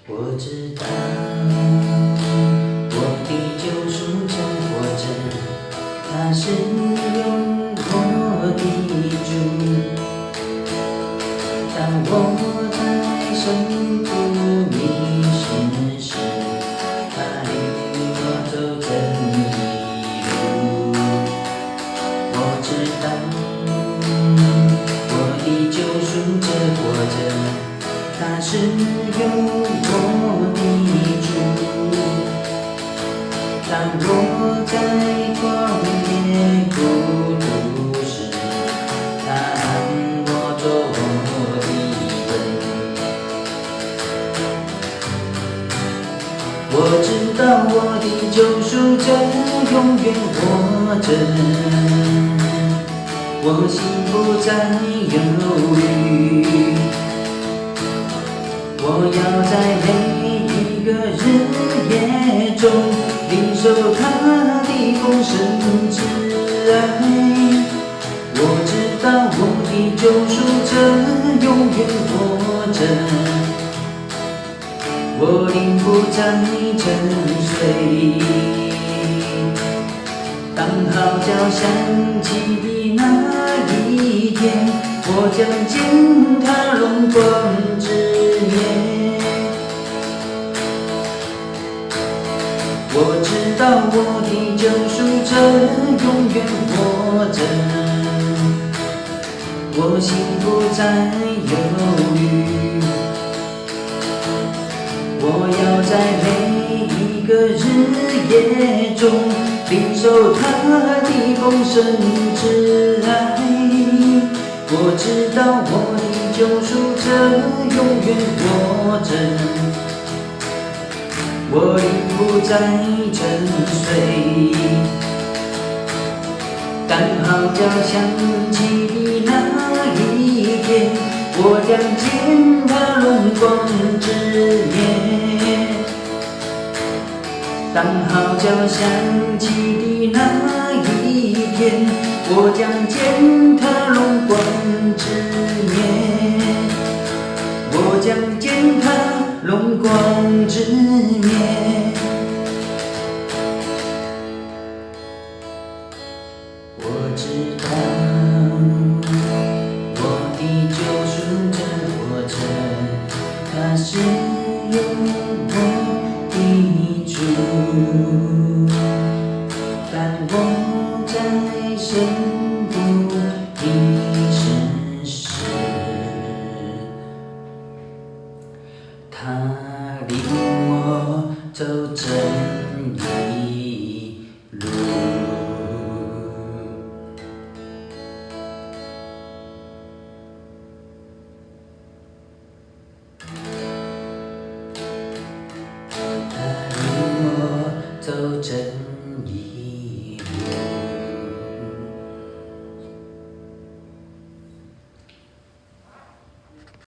我知道我的救赎真活着，他是用我的主。当我在深谷迷失时，他领我走正义路。我知道我的救赎真活着，他是用我的主。当我在旷野孤独时，他喊我做我的灯。我知道我的救赎者永远活着，我心不再忧虑。我要在每一个日夜中领受他的丰盛之爱。我知道我的救赎者永远活着，我灵不再沉睡。当号角响起的那一天，我将见他荣光之面。我知道我的救赎者永远活着，我心不再忧虑。我要在每一个日夜中领受他的丰盛之爱。我知道我的救赎者永远活着，我灵不再沉睡。当号角响起的那一天，我将见他荣光之面。当号角响起的那一天，我将见他荣光之面。我将见他荣光之面。我知道我的救赎者活着，他是用我的主。当我在深谷迷失时，他领我走正义